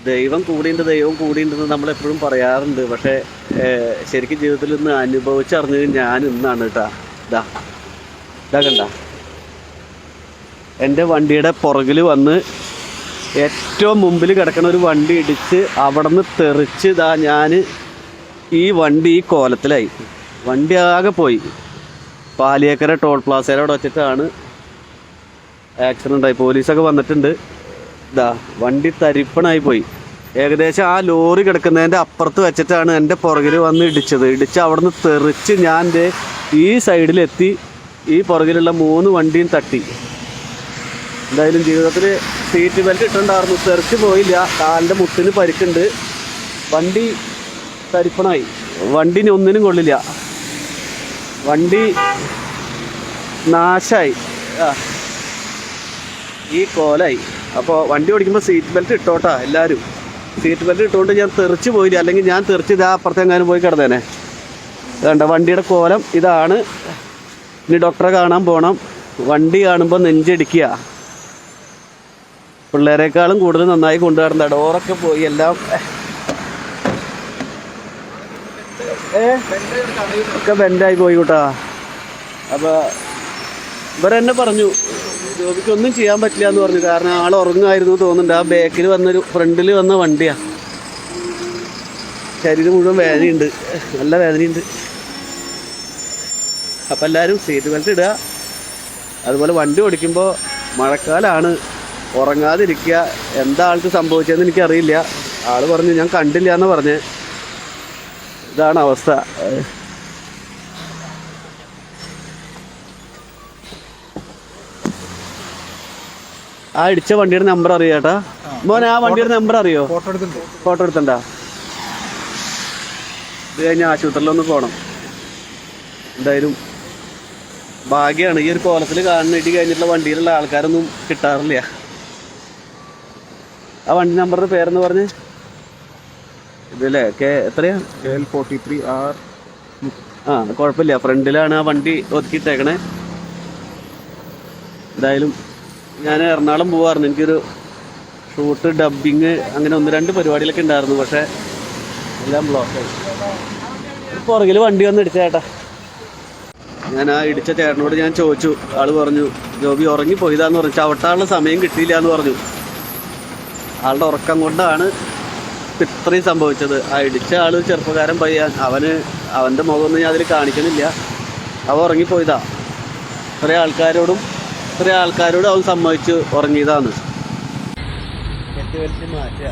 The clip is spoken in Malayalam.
ദൈവം കൂടിയുണ്ടെന്ന് നമ്മളെപ്പോഴും പറയാറുണ്ട്. പക്ഷേ ശരിക്കും ജീവിതത്തിൽ ഇന്ന് അനുഭവിച്ചറിഞ്ഞത് ഞാൻ ഇന്നാണ് കേട്ടോ. ഇതാ കണ്ട, എൻ്റെ വണ്ടിയുടെ പുറകിൽ വന്ന് ഏറ്റവും മുമ്പിൽ കിടക്കുന്ന ഒരു വണ്ടി ഇടിച്ച് അവിടെ നിന്ന് തെറിച്ച് ഞാൻ ഈ വണ്ടി ഈ കോലത്തിലായി. വണ്ടി ആകെ പോയി. പാലിയേക്കര ടോൾ പ്ലാസയുടെ അവിടെ വെച്ചിട്ടാണ് ആക്സിഡൻ്റ് ആയി. പോലീസൊക്കെ വന്നിട്ടുണ്ട്. വണ്ടി തരിപ്പണായി പോയി. ഏകദേശം ആ ലോറി കിടക്കുന്നതിൻ്റെ അപ്പുറത്ത് വെച്ചിട്ടാണ് എൻ്റെ പുറകിൽ വന്ന് ഇടിച്ച് അവിടെ നിന്ന് തെറിച്ച് ഞാൻ ഈ സൈഡിലെത്തി. ഈ പുറകിലുള്ള 3 വണ്ടിയും തട്ടി. എന്തായാലും ജീവിതത്തിൽ സീറ്റ് ബെൽറ്റ് ഇട്ടുണ്ടായിരുന്നു. തെറിച്ച് പോയില്ല. കാലിൻ്റെ മുട്ടിന് പരിക്കുണ്ട്. വണ്ടി തരിപ്പണായി. വണ്ടി ഒന്നിനും കൊള്ളില്ല. വണ്ടി നാശമായി. ഈ കോലായി. അപ്പോൾ വണ്ടി ഓടിക്കുമ്പോൾ സീറ്റ് ബെൽറ്റ് ഇട്ടോട്ടാ എല്ലാവരും. സീറ്റ് ബെൽറ്റ് ഇട്ടുകൊണ്ട് ഞാൻ തെറിച്ച് പോയില്ല. അല്ലെങ്കിൽ ഞാൻ തെറിച്ച് അപ്പുറത്തെങ്ങാനും പോയി കിടന്നേനെ. വേണ്ട, വണ്ടിയുടെ കോലം ഇതാണ്. ഇനി ഡോക്ടറെ കാണാൻ പോകണം. വണ്ടി കാണുമ്പോൾ നെഞ്ചടിക്കുക. പിള്ളേരെക്കാളും കൂടുതൽ നന്നായി കൊണ്ടുവരുന്ന ഡോറൊക്കെ പോയി. എല്ലാം ഒക്കെ ബെൻഡായി പോയി കൂട്ടാ. അപ്പോൾ ഇവരെന്നെ പറഞ്ഞു ജോബിക്കൊന്നും ചെയ്യാൻ പറ്റില്ല എന്ന് പറഞ്ഞു. കാരണം ആൾ ഉറങ്ങായിരുന്നു തോന്നുന്നുണ്ട്. ആ ബാക്കിൽ ഫ്രണ്ടിൽ വന്ന വണ്ടിയാണ്. ശരീരം മുഴുവൻ വേദനയുണ്ട്, നല്ല വേദനയുണ്ട്. അപ്പം എല്ലാവരും സീറ്റ് ബെൽറ്റ് ഇടുക. അതുപോലെ വണ്ടി ഓടിക്കുമ്പോൾ മഴക്കാലമാണ്, ഉറങ്ങാതിരിക്കുക. എന്താ ആൾക്ക് സംഭവിച്ചതെന്ന് എനിക്കറിയില്ല. ആൾ പറഞ്ഞു ഞാൻ കണ്ടില്ല എന്ന് പറഞ്ഞ്. ഇതാണ് അവസ്ഥ. ആ ഇടിച്ച വണ്ടിയുടെ നമ്പർ അറിയോ ചേട്ടാ? മോനെ ആ വണ്ടിയുടെ നമ്പർ അറിയോ? ഫോട്ടോ എടുത്തണ്ട. ഇത് കഴിഞ്ഞ് ആശുപത്രിയിലൊന്ന് പോകണം. എന്തായാലും ഭാഗ്യമാണ്. ഈ ഒരു കോലത്തിൽ കാണുന്ന ഇടി കഴിഞ്ഞിട്ടുള്ള വണ്ടിയിലുള്ള ആൾക്കാരൊന്നും കിട്ടാറില്ല. ആ വണ്ടി നമ്പറിന്റെ പേരെന്ന് പറഞ്ഞ് ഇതല്ലേ എത്രയാ? KL43R. ആ കുഴപ്പമില്ല. ഫ്രണ്ടിലാണ് ആ വണ്ടി ഒതുക്കിയിട്ടേക്കണേ. എന്തായാലും ഞാൻ എറണാകുളം പോവാറുണ്ട്. എനിക്കൊരു ഷൂട്ട്, ഡബ്ബിങ്, അങ്ങനെ 1-2 പരിപാടികളൊക്കെ ഉണ്ടായിരുന്നു. പക്ഷേ എല്ലാം ബ്ലോക്കായി. പുറകിൽ വണ്ടി വന്ന് ഇടിച്ച ചേട്ടാ. ഞാൻ ആ ഇടിച്ച ചേട്ടനോട് ഞാൻ ചോദിച്ചു. ആൾ പറഞ്ഞു ജോബി ഉറങ്ങിപ്പോയതാന്ന് പറഞ്ഞു. ചവിട്ടാനുള്ള സമയം കിട്ടിയില്ല എന്ന് പറഞ്ഞു. ആളുടെ ഉറക്കം കൊണ്ടാണ് ഇത്രയും സംഭവിച്ചത്. ആ ഇടിച്ച ആൾ ചെറുപ്പക്കാരൻ പയ്യാൻ. അവൻ്റെ മുഖമൊന്നും ഞാൻ അതിൽ കാണിക്കണില്ല. അവ ഉറങ്ങിപ്പോയതാ. ഇത്രയും ആൾക്കാരോട് അവൻ സമ്മതിച്ച് ഉറങ്ങിയതാണ്. മാറ്റുക.